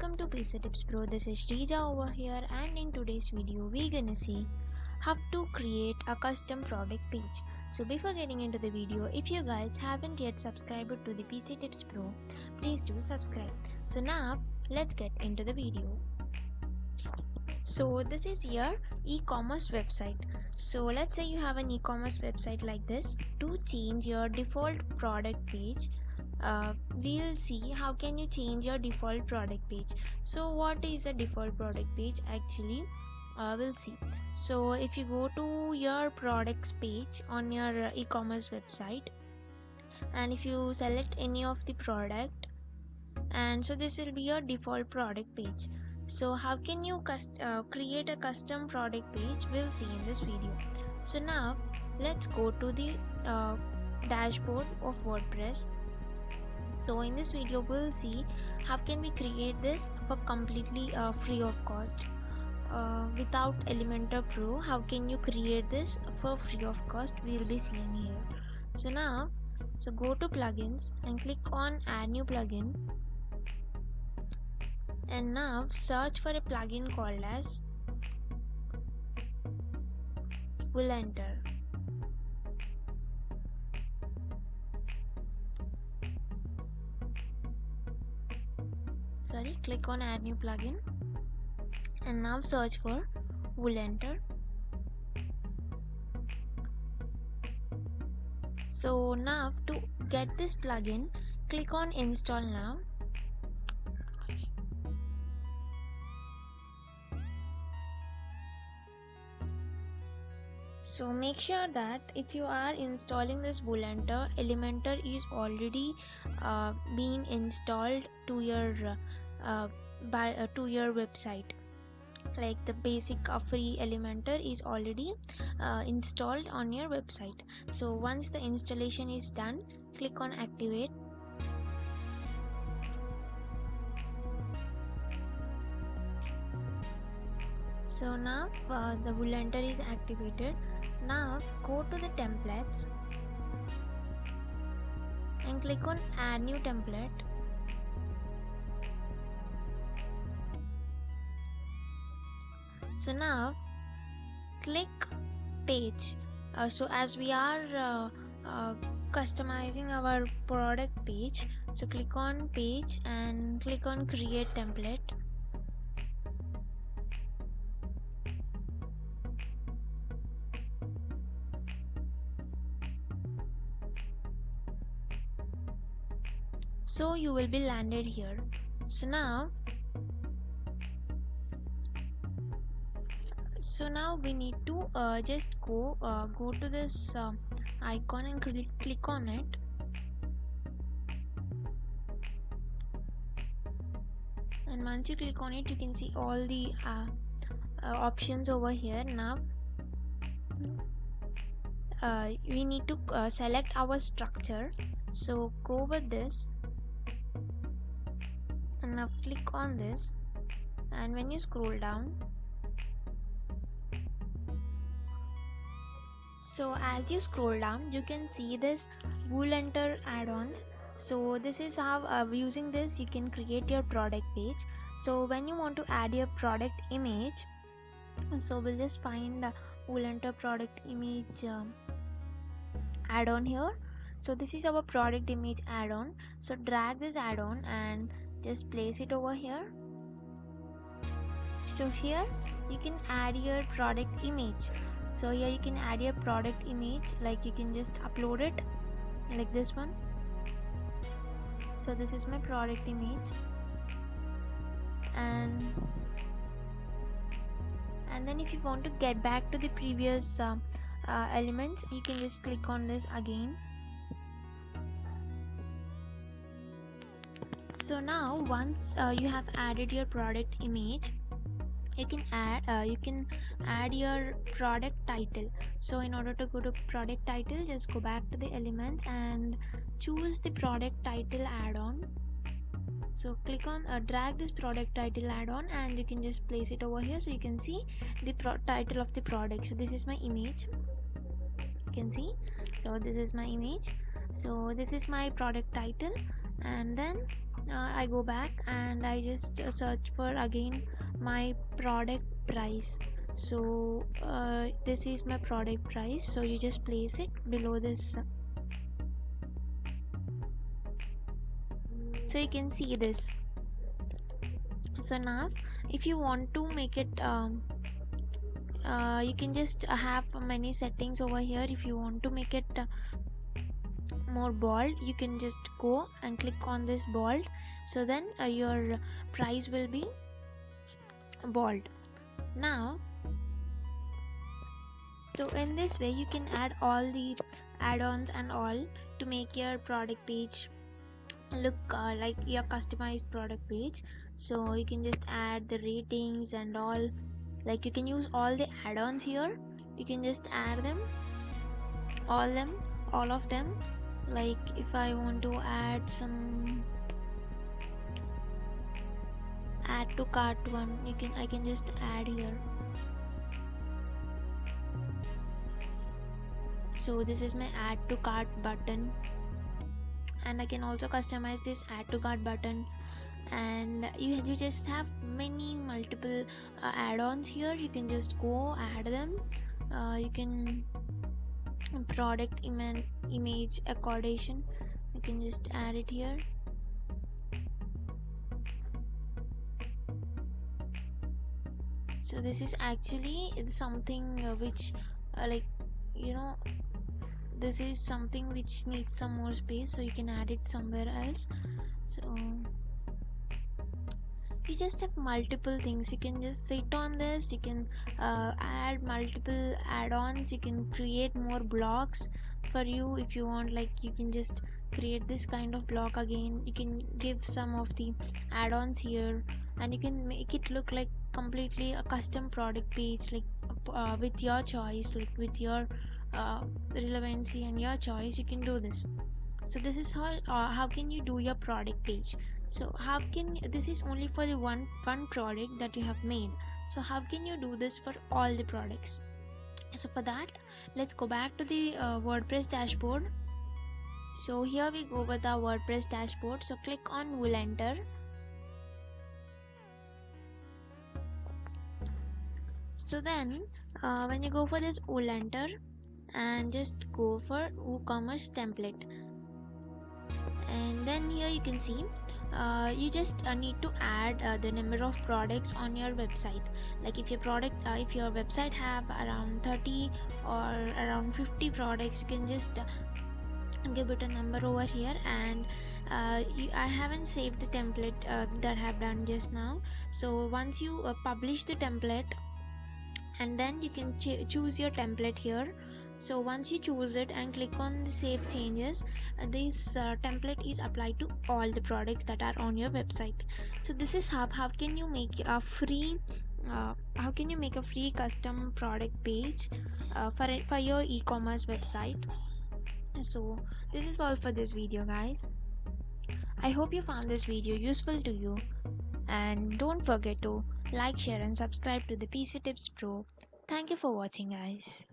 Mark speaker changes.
Speaker 1: welcome to PC Tips Pro. This is Rija over here, and in today's video we're gonna see how to create a custom product page. So before getting into the video, if you guys haven't yet subscribed to the PC Tips Pro, please do subscribe. So now let's get into the video. So this is your e-commerce website. So let's say you have an e-commerce website like this. To change your default product page, we'll see how can you change your default product page. So what is a default product page actually? We'll see. So if you go to your products page on your e-commerce website, and if you select any of the product, and so this will be your default product page. So how can you create a custom product page? We'll see in this video. So now let's go to the dashboard of WordPress. So in this video we'll see how can we create this for completely free of cost. Without Elementor Pro, how can you create this for free of cost? We'll be seeing here. So now, go to plugins and click on add new plugin, and now search for a plugin called as Woolenter. Click on add new plugin, and now search for Woolenter. So now to get this plugin, click on install now. So make sure that if you are installing this Woolenter, Elementor is already been installed to your to your website. Like the basic free Elementor is already installed on your website. So once the installation is done, click on activate. So now the Woolenter is activated. Now go to the templates and click on add new template. So now click page. So as we are customizing our product page, so click on page and click on create template. So you will be landed here. So now we need to just go to this icon and click on it. And once you click on it, you can see all the options over here. Now we need to select our structure. So go with this, and now click on this, and when you scroll down, so as you scroll down, you can see this Woolenter add-ons. So this is how using this you can create your product page. So when you want to add your product image, so we'll just find the Woolenter product image add-on here. So this is our product image add-on. So drag this add-on and just place it over here. So here you can add your product image. So here you can add your product image, like you can just upload it like this one. So this is my product image, and then if you want to get back to the previous elements, you can just click on this again. So now once you have added your product image, you can add your product title. So in order to go to product title, just go back to the elements and choose the product title add-on. So click on drag this product title add-on, and you can just place it over here, so you can see the title of the product. So this is my image, you can see. So this is my image. So this is my product title, and then I go back and I just search for again my product price. So this is my product price, so you just place it below this, so you can see this. So now if you want to make it you can just have many settings over here. If you want to make it more bold, you can just go and click on this bold, so then your price will be bold. Now, so in this way you can add all the add-ons and all to make your product page look like your customized product page. So you can just add the ratings and all, like you can use all the add-ons here. You can just add them all of them. Like if I want to add some add to cart one, I can just add here. So this is my add to cart button, and I can also customize this add to cart button. And you just have many multiple add-ons here. You can just go add them. You can product image accommodation, you can just add it here. So this is actually something which like you know, this is something which needs some more space, so you can add it somewhere else. So you just have multiple things. You can just sit on this, you can add multiple add-ons, you can create more blocks for you if you want. Like you can just create this kind of block again. You can give some of the add-ons here, and you can make it look like completely a custom product page, like with your choice, like with your relevancy and your choice. You can do this. So this is how can you do your product page. So how can, this is only for the one product that you have made. So how can you do this for all the products? So for that, let's go back to the WordPress dashboard. So here we go with our WordPress dashboard. So click on Woolenter. So then when you go for this Woolenter and just go for WooCommerce template, and then here you can see you just need to add the number of products on your website. Like if your product if your website have around 30 or around 50 products, you can just give it a number over here. And I haven't saved the template that I have done just now. So once you publish the template, and then you can choose your template here. So once you choose it and click on the save changes, this template is applied to all the products that are on your website. So this is how can you make a free custom product page for your e-commerce website. So this is all for this video, guys. I hope you found this video useful to you, and don't forget to like, share and subscribe to the PC Tips Pro. Thank you for watching, guys.